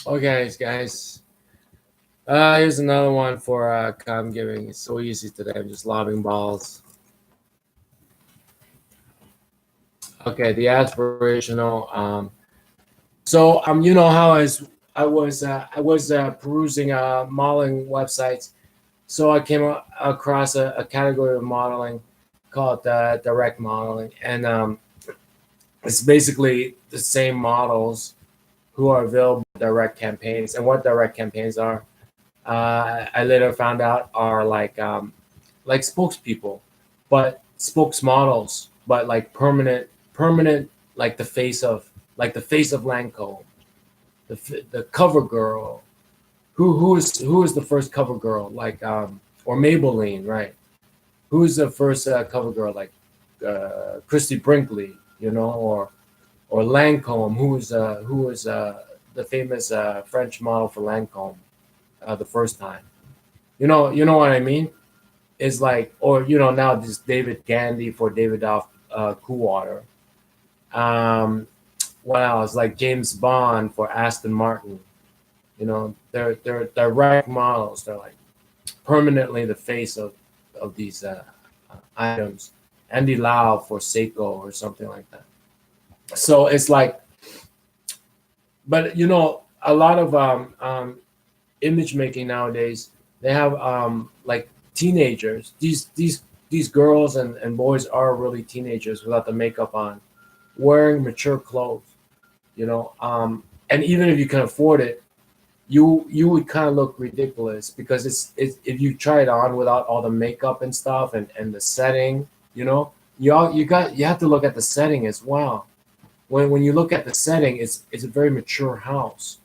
Okay, guys. Here's another one for COMMGiving. It's so easy today. I'm just lobbing balls. Okay, the aspirational. You know how I was perusing modeling websites. So I came across a category of modeling called direct modeling, and it's basically the same models who are available in direct campaigns. And what direct campaigns are, I later found out are like spokespeople, but spokesmodels, but like permanent, like the face of Lancome, the cover girl. Who is the first cover girl? Or Maybelline, right? Who is the first cover girl? Like Christy Brinkley, or Lancome. Who is the famous French model for Lancome the first time? You know what I mean? Is like, or now this David Gandy for David Off Coolwater. Um, what else? Like James Bond for Aston Martin. They're direct models. They're like permanently the face of these items. Andy Lau for Seiko or something like that. So it's like, but a lot of image making nowadays, they have like teenagers. These girls and boys are really teenagers without the makeup on, wearing mature clothes. And even if you can afford it, you would kind of look ridiculous because it's if you try it on without all the makeup and stuff and the setting, you have to look at the setting as well. When you look at the setting, it's a very mature house.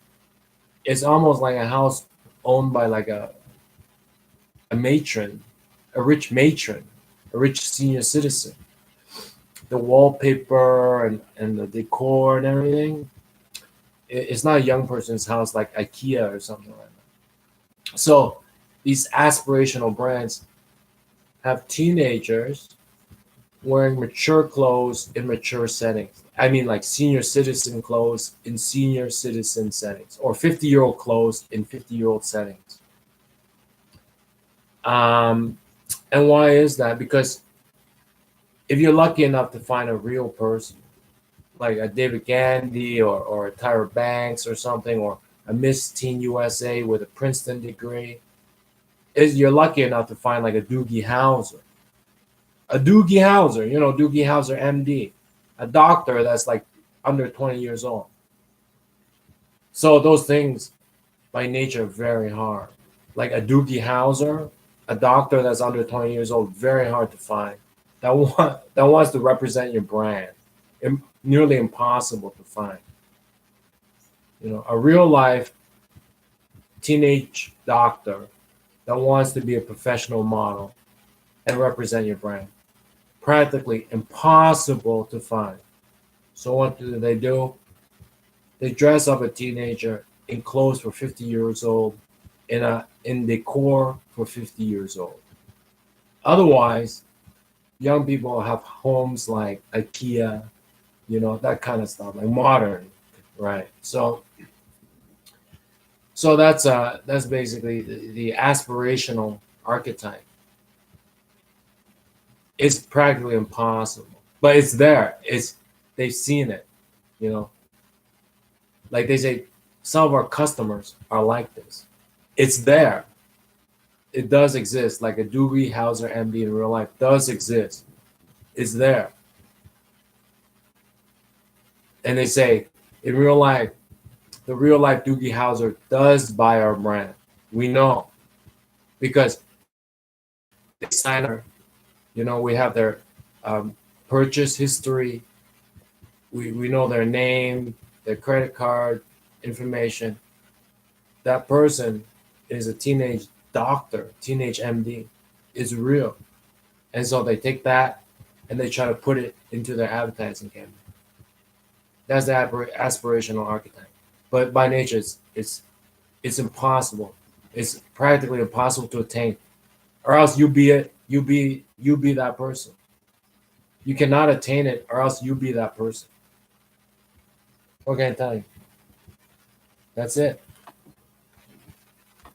It's almost like a house owned by like a matron, a rich matron, a rich senior citizen. The wallpaper and the decor and everything, it's not a young person's house like IKEA or something like that. So these aspirational brands have teenagers wearing mature clothes in mature settings. I mean, like senior citizen clothes in senior citizen settings, or 50-year-old clothes in 50-year-old settings. And why is that? Because if you're lucky enough to find a real person, like a David Gandy or a Tyra Banks or something, or a Miss Teen USA with a Princeton degree, you're lucky enough to find like a Doogie Howser. Doogie Howser, MD, a doctor that's like under 20 years old. So those things by nature are very hard. Like a Doogie Howser, a doctor that's under 20 years old, very hard to find. That wants to represent your brand. Nearly impossible to find. A real life teenage doctor that wants to be a professional model and represent your brand. Practically impossible to find. So what do? They dress up a teenager in clothes for 50 years old, in decor for 50 years old. Otherwise, young people have homes like IKEA, that kind of stuff, like modern, right? So that's basically the aspirational archetype. It's practically impossible, but it's there. They've seen it, like they say, some of our customers are like this. It's there. It does exist. Like a Doogie Howser MD in real life does exist. It's there. And they say, in real life, the real life Doogie Howser does buy our brand. We know. Because they sign our, we have their purchase history. We know their name, their credit card information. That person is a teenage doctor, teenage MD. It's real. And so they take that and they try to put it into their advertising campaign. That's the aspirational archetype. But by nature, it's impossible. It's practically impossible to attain, or else you be that person. You cannot attain it, or else you be that person. What can I tell you? That's it.